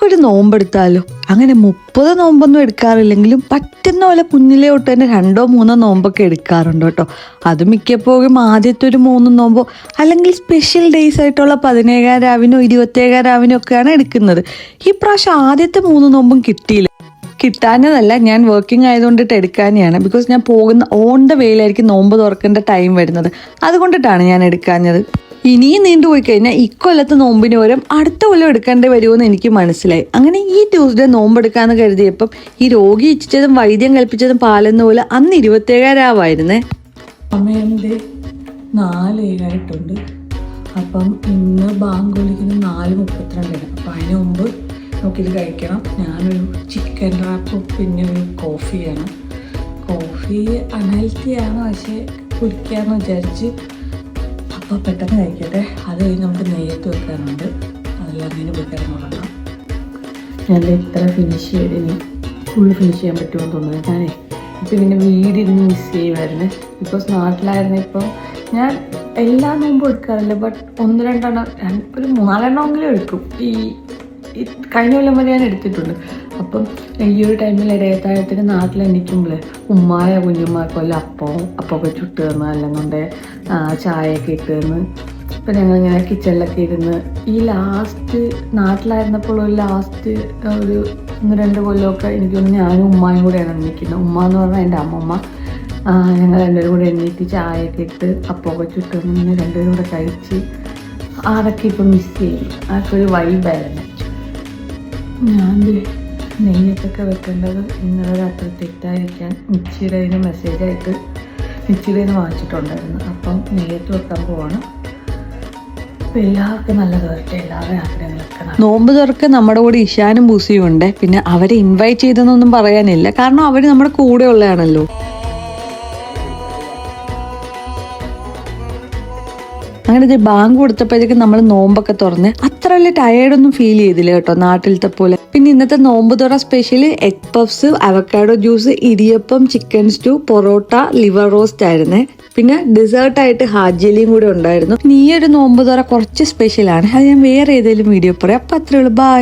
നമുക്കൊരു നോമ്പെടുത്താലോ? അങ്ങനെ 30 നോമ്പൊന്നും എടുക്കാറില്ലെങ്കിലും പറ്റുന്ന പോലെ കുഞ്ഞിലെ തൊട്ട് തന്നെ 2-3 നോമ്പൊക്കെ എടുക്കാറുണ്ട് കേട്ടോ. അത് മിക്കപ്പോഴും ആദ്യത്തെ ഒരു 3 നോമ്പോ അല്ലെങ്കിൽ സ്പെഷ്യൽ ഡേയ്സ് ആയിട്ടുള്ള 17 രാവിനോ 27 രാവിനോ ഒക്കെയാണ് എടുക്കുന്നത്. ഈ പ്രാവശ്യം ആദ്യത്തെ 3 നോമ്പും കിട്ടാഞ്ഞതല്ല, ഞാൻ വർക്കിംഗ് ആയതുകൊണ്ടിട്ട് എടുക്കാനെയാണ്. ബിക്കോസ് ഞാൻ പോകുന്ന ഓൺ ദ വേയിലായിരിക്കും നോമ്പ് തുറക്കേണ്ട ടൈം വരുന്നത്. അതുകൊണ്ടിട്ടാണ് ഞാൻ എടുക്കാഞ്ഞത്. ഇനിയും നീണ്ടുപോയി കഴിഞ്ഞാൽ ഇക്കൊല്ലത്തെ നോമ്പിന് പകരം അടുത്ത കൊല്ലം എടുക്കേണ്ടി വരുമെന്ന് എനിക്ക് മനസ്സിലായി. അങ്ങനെ ഈ ട്യൂസ്ഡേ നോമ്പെടുക്കാന്ന് കരുതിയപ്പം ഈ രോഗി ഇച്ഛിച്ചതും വൈദ്യം കൽപ്പിച്ചതും പാലെന്ന പോലെ അന്ന് 27 രാവായിരുന്നേ. സമയത്തെ 4:07 അപ്പം ഇന്ന് ബാങ്ക് വിളിക്കുന്നത് 4:32. അപ്പം അതിന് മുമ്പ് നമുക്കിത് കഴിക്കണം. ഞാനൊരു ചിക്കൻ റാപ്പും പിന്നെ ഒരു കോഫിയാണ്. കോഫി അൺഹെൽത്തിയാണ്, പക്ഷേ കുടിക്കാമെന്ന് വിചാരിച്ച് അപ്പോൾ പെട്ടെന്ന് കഴിക്കട്ടെ. അത് കഴിഞ്ഞ് നമുക്ക് നെയ്യത്ത് വെക്കാനുണ്ട്, അതെല്ലാം അങ്ങനെ വെക്കാൻ തുടങ്ങാം. ഞാൻ ഇത്ര ഫിനിഷ് ചെയ്ത് ഇനി ഫുള്ള് ഫിനിഷ് ചെയ്യാൻ പറ്റുമെന്ന് തോന്നുന്നു. ഞാനേ ഇപ്പം ഇങ്ങനെ വീടിരുന്ന് മിസ് ചെയ്യുമായിരുന്നു. ബിക്കോസ് നാട്ടിലായിരുന്നു. ഇപ്പം ഞാൻ എല്ലാ നോമ്പും എടുക്കാറില്ല, ബട്ട് 1-2 ഒരു 4 എടുക്കും. ഈ കഴിഞ്ഞ കൊല്ലം വരെ ഞാൻ എടുത്തിട്ടുണ്ട്. അപ്പം ഈ ഒരു ടൈമിൽ ഇടയത്താഴത്തിന് നാട്ടിൽ എണീക്കുമ്പോൾ ഉമ്മായ കുഞ്ഞുമ്മാർക്കല്ല അപ്പമൊക്കെ ചുട്ട് തന്ന്, അല്ലെന്നുണ്ട് ചായയൊക്കെ ഇട്ട് തന്ന്. ഇപ്പം ഞങ്ങളിങ്ങനെ കിച്ചണിലൊക്കെ ഇരുന്ന് ഈ ലാസ്റ്റ് നാട്ടിലായിരുന്നപ്പോൾ ഒരു ലാസ്റ്റ് ഒരു 1-2 കൊല്ലമൊക്കെ എനിക്ക് തോന്നുന്നു ഞാനും ഉമ്മായും കൂടെയാണ് എണീക്കുന്നത്. ഉമ്മ എന്ന് പറഞ്ഞാൽ എൻ്റെ അമ്മമ്മ. ഞങ്ങൾ രണ്ടുപേരും കൂടെ എണീറ്റ് ചായയൊക്കെ ഇട്ട് അപ്പമൊക്കെ ചുട്ട് തന്ന് ഇങ്ങനെ രണ്ടുപേരും കൂടെ കഴിച്ച് അതൊക്കെ ഇപ്പം മിസ് ചെയ്യും. അതൊക്കെ ഒരു വൈബായിരുന്നു. ഞാൻ നെയ്യത്തൊക്കെ വെക്കേണ്ടത് ഇന്നലെ രാത്രി തെറ്റായിരിക്കാൻ മിച്ചിയുടെ കയ്യിൽ മെസ്സേജായിട്ട് മിച്ചിയുടെ കയ്യിൽ വാങ്ങിച്ചിട്ടുണ്ടായിരുന്നു. അപ്പം നെയ്യത്ത് വെക്കാൻ പോവാണ്. അപ്പം എല്ലാവർക്കും നല്ലത് വരട്ടെ, എല്ലാവരുടെ ആഗ്രഹങ്ങളൊക്കെ. നോമ്പ് തുറക്ക് നമ്മുടെ കൂടെ ഇഷാനും ബൂസിയും ഉണ്ട്. പിന്നെ അവരെ ഇൻവൈറ്റ് ചെയ്തെന്നൊന്നും പറയാനില്ല, കാരണം അവർ നമ്മുടെ കൂടെ ഉള്ളതാണല്ലോ. അങ്ങനെ ഇത് ബാങ്ക് കൊടുത്തപ്പോഴത്തേക്കും നമ്മൾ നോമ്പൊക്കെ തുറന്ന് അത്ര വലിയ ടയേർഡൊന്നും ഫീൽ ചെയ്തില്ല കേട്ടോ, നാട്ടിലത്തെ പോലെ. പിന്നെ ഇന്നത്തെ നോമ്പ് തുറ special egg puffs, avocado juice, idiyappam, chicken stew, parotta, liver roast ആയിരുന്നേ. പിന്നെ ഡെസേർട്ടായിട്ട് ഹാജലിയും കൂടെ ഉണ്ടായിരുന്നു. ഈ ഒരു നോമ്പ് തുറ കുറച്ച് സ്പെഷ്യലാണ്. അത് ഞാൻ വേറെ ഏതെങ്കിലും വീഡിയോ പറയാം. അപ്പം അത്രേ ഉള്ളൂ. ബൈ.